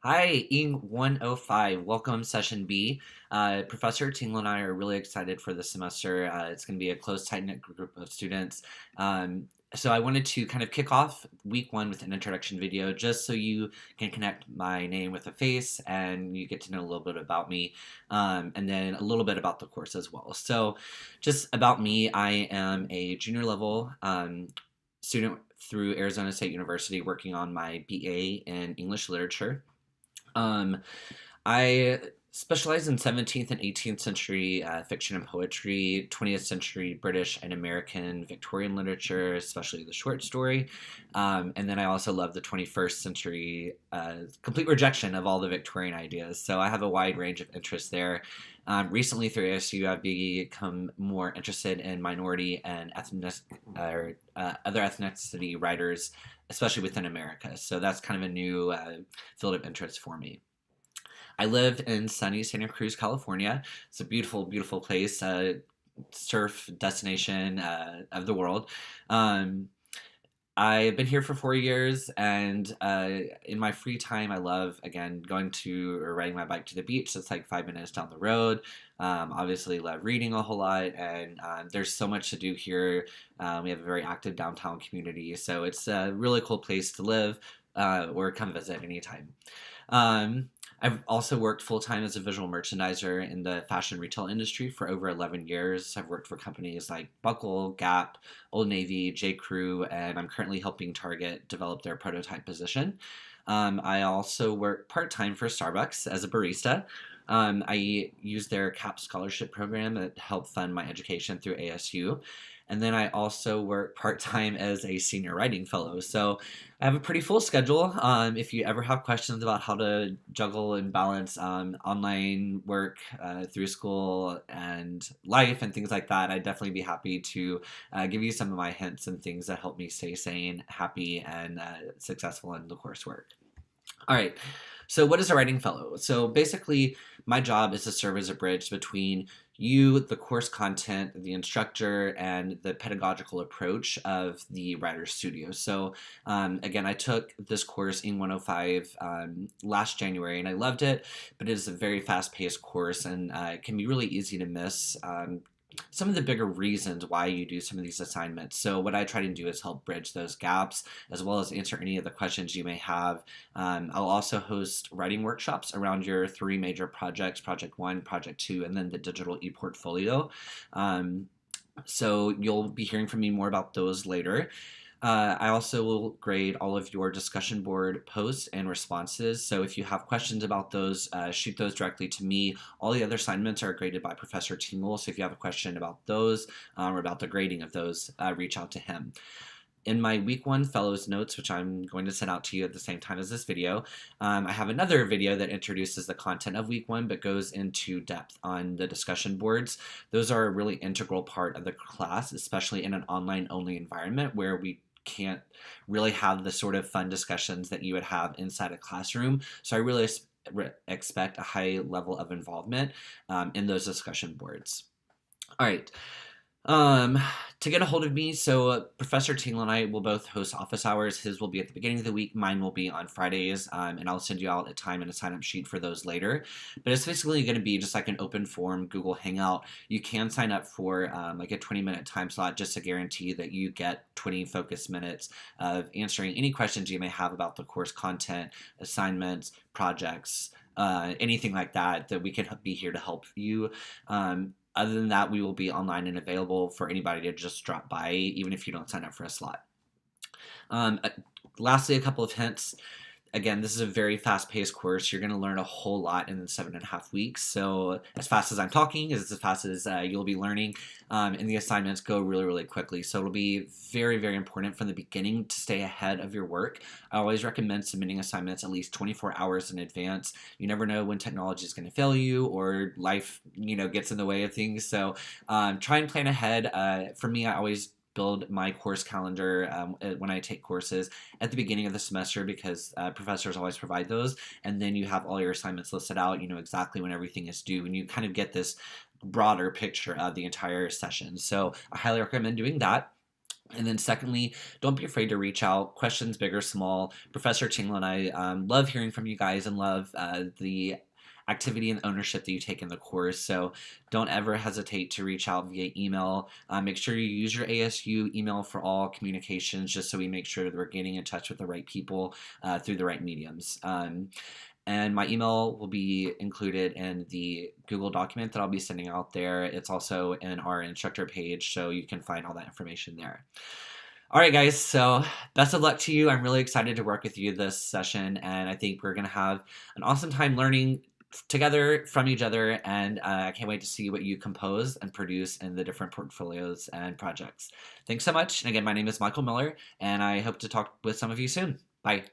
Hi, Ing 105. Welcome, Session B. Professor Tingle and I are really excited for this semester. It's going to be a close, tight-knit group of students. So I wanted to kind of kick off week one with an introduction video just so you can connect my name with a face and you get to know a little bit about me, and then a little bit about the course as well. So just about me, I am a junior level student through Arizona State University working on my BA in English Literature. Um, I specialize in 17th and 18th century fiction and poetry, 20th century British and American Victorian literature, especially the short story. And then I also love the 21st century complete rejection of all the Victorian ideas. So I have a wide range of interests there. Recently, through ASU, I've become more interested in minority and other ethnicity writers, especially within America. So that's kind of a new field of interest for me. I live in sunny Santa Cruz, California. It's a beautiful, beautiful place, surf destination of the world. Um, I've been here for 4 years, and in my free time, I love, again, going to or riding my bike to the beach. That's like 5 minutes down the road. Obviously, love reading a whole lot, and there's so much to do here. We have a very active downtown community, so it's a really cool place to live or come visit anytime. Um, I've also worked full time as a visual merchandiser in the fashion retail industry for over 11 years. I've worked for companies like Buckle, Gap, Old Navy, J. Crew, and I'm currently helping Target develop their prototype position. I also work part time for Starbucks as a barista. I use their CAP scholarship program that helped fund my education through ASU. And then I also work part time as a senior writing fellow. So I have a pretty full schedule. If you ever have questions about how to juggle and balance online work through school and life and things like that, I'd definitely be happy to give you some of my hints and things that help me stay sane, happy, and successful in the coursework. All right. So, what is a writing fellow? So, basically, my job is to serve as a bridge between you, the course content, the instructor, and the pedagogical approach of the writer's studio. So, again, I took this course in 105 last January and I loved it, but it is a very fast paced course and it can be really easy to miss. Some of the bigger reasons why you do some of these assignments. So what I try to do is help bridge those gaps as well as answer any of the questions you may have. I'll also host writing workshops around your three major projects, Project 1, Project 2, and then the digital e-portfolio. So you'll be hearing from me more about those later. I also will grade all of your discussion board posts and responses. So if you have questions about those, shoot those directly to me. All the other assignments are graded by Professor Tingle. So if you have a question about those or about the grading of those, reach out to him. In my week one fellows notes, which I'm going to send out to you at the same time as this video, I have another video that introduces the content of week one but goes into depth on the discussion boards. Those are a really integral part of the class, especially in an online only environment where we can't really have the sort of fun discussions that you would have inside a classroom. So I really expect a high level of involvement in those discussion boards. All right. Um, to get a hold of me, so Professor Tingle and I will both host office hours. His will be at the beginning of the week. Mine will be on Fridays, and I'll send you out a time and a sign-up sheet for those later. But it's basically going to be just like an open forum Google Hangout. You can sign up for like a 20-minute time slot just to guarantee that you get 20 focused minutes of answering any questions you may have about the course content, assignments, projects, anything like that, that we can be here to help you. Other than that, we will be online and available for anybody to just drop by, even if you don't sign up for a slot. Um, uh, Lastly, a couple of hints. Again, this is a very fast-paced course. You're going to learn a whole lot in 7.5 weeks. So as fast as I'm talking is as fast as you'll be learning. And the assignments go really, really quickly. So it'll be very, very important from the beginning to stay ahead of your work. I always recommend submitting assignments at least 24 hours in advance. You never know when technology is going to fail you or life, gets in the way of things. So try and plan ahead. For me, I always build my course calendar when I take courses at the beginning of the semester because professors always provide those, and then you have all your assignments listed out. You know exactly when everything is due, and you kind of get this broader picture of the entire session. So I highly recommend doing that. And then secondly, don't be afraid to reach out. Questions, big or small. Professor Chingla and I love hearing from you guys and love the activity and ownership that you take in the course. So don't ever hesitate to reach out via email. Make sure you use your ASU email for all communications, just so we make sure that we're getting in touch with the right people through the right mediums. And my email will be included in the Google document that I'll be sending out there. It's also in our instructor page, so you can find all that information there. All right, guys, so best of luck to you. I'm really excited to work with you this session, and I think we're going to have an awesome time learning together from each other, and I can't wait to see what you compose and produce in the different portfolios and projects. Thanks so much. And again, my name is Michael Miller, and I hope to talk with some of you soon. Bye.